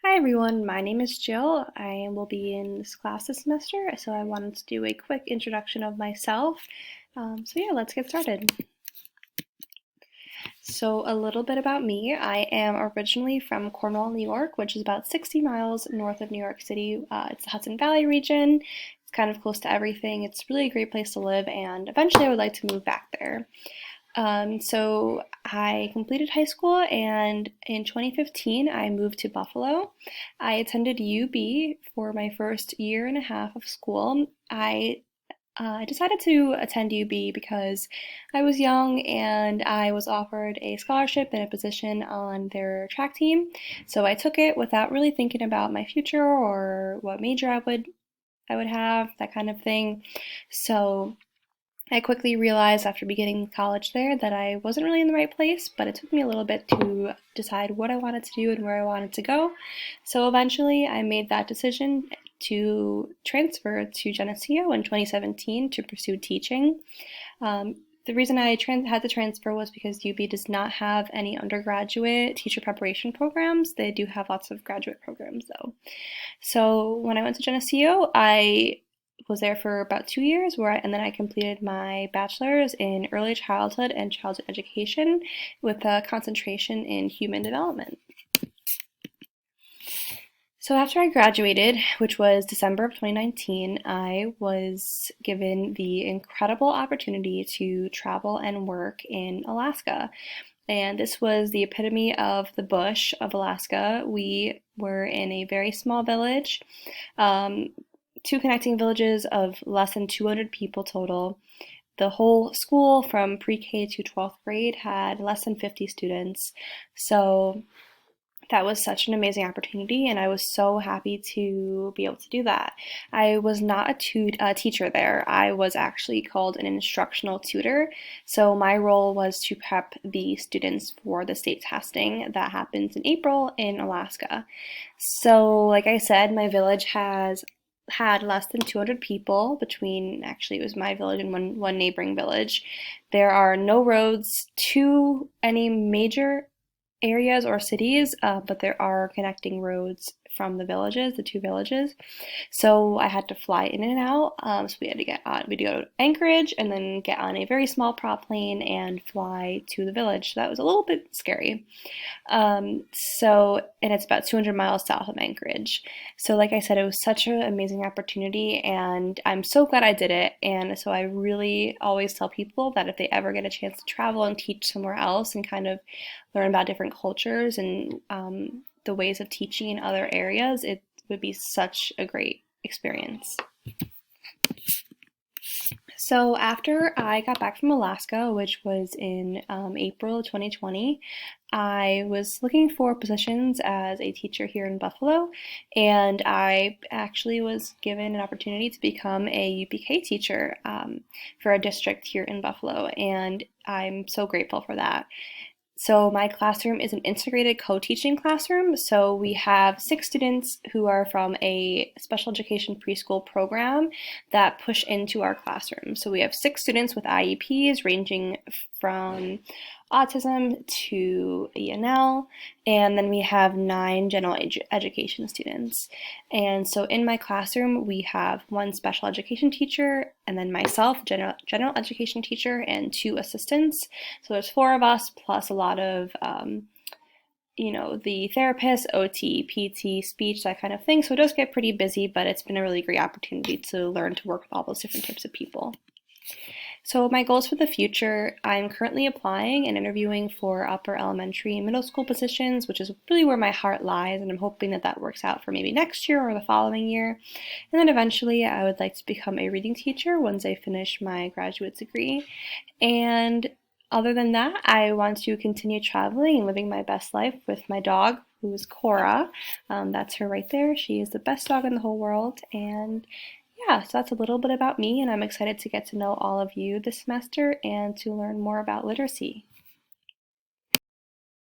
Hi everyone, my name is Jill. I will be in this class this semester, so I wanted to do a quick introduction of myself. Let's get started. So a little bit about me. I am originally from Cornwall, New York, which is about 60 miles north of New York City. It's the Hudson Valley region. It's kind of close to everything. It's really a great place to live, and eventually I would like to move back there. So I completed high school, and in 2015 I moved to Buffalo. I attended UB for my first year and a half of school. I decided to attend UB because I was young and I was offered a scholarship and a position on their track team. So I took it without really thinking about my future or what major I would have, that kind of thing. So I quickly realized after beginning college there that I wasn't really in the right place, but it took me a little bit to decide what I wanted to do and where I wanted to go. So eventually I made that decision to transfer to Geneseo in 2017 to pursue teaching. The reason I had to transfer was because UB does not have any undergraduate teacher preparation programs. They do have lots of graduate programs though. So when I went to Geneseo, I was there for about 2 years and then I completed my bachelor's in early childhood and childhood education with a concentration in human development. So after I graduated, which was December of 2019, I was given the incredible opportunity to travel and work in Alaska. And this was the epitome of the bush of Alaska. We were in a very small village, two connecting villages of less than 200 people total. The whole school from pre-K to 12th grade had less than 50 students. So that was such an amazing opportunity, and I was so happy to be able to do that. I was not a teacher there. I was actually called an instructional tutor. So my role was to prep the students for the state testing that happens in April in Alaska. So, like I said, my village has had less than 200 people between, actually, it was my village and one neighboring village. There are no roads to any major areas or cities, but there are connecting roads from the two villages. So I had to fly in and out. So we had to go to Anchorage and then get on a very small prop plane and fly to the village. So that was a little bit scary. And it's about 200 miles south of Anchorage. So, like I said, it was such an amazing opportunity, and I'm so glad I did it. And so, I really always tell people that if they ever get a chance to travel and teach somewhere else and kind of learn about different cultures and the ways of teaching in other areas, it would be such a great experience. So after I got back from Alaska, which was in April 2020, I was looking for positions as a teacher here in Buffalo, and I actually was given an opportunity to become a UPK teacher for a district here in Buffalo, and I'm so grateful for that. So my classroom is an integrated co-teaching classroom. So we have 6 students who are from a special education preschool program that push into our classroom. So we have 6 students with IEPs ranging from autism to ENL, and then we have 9 general education students. And so in my classroom, we have 1 special education teacher, and then myself, general education teacher, and 2 assistants. So there's 4 of us, plus a lot of the therapist, OT, PT, speech, that kind of thing. So it does get pretty busy, but it's been a really great opportunity to learn to work with all those different types of people. So my goals for the future, I'm currently applying and interviewing for upper elementary and middle school positions, which is really where my heart lies, and I'm hoping that that works out for maybe next year or the following year. And then eventually I would like to become a reading teacher once I finish my graduate degree. And other than that, I want to continue traveling and living my best life with my dog, who's Cora. That's her right there. She is the best dog in the whole world. And yeah, so that's a little bit about me, and I'm excited to get to know all of you this semester and to learn more about literacy.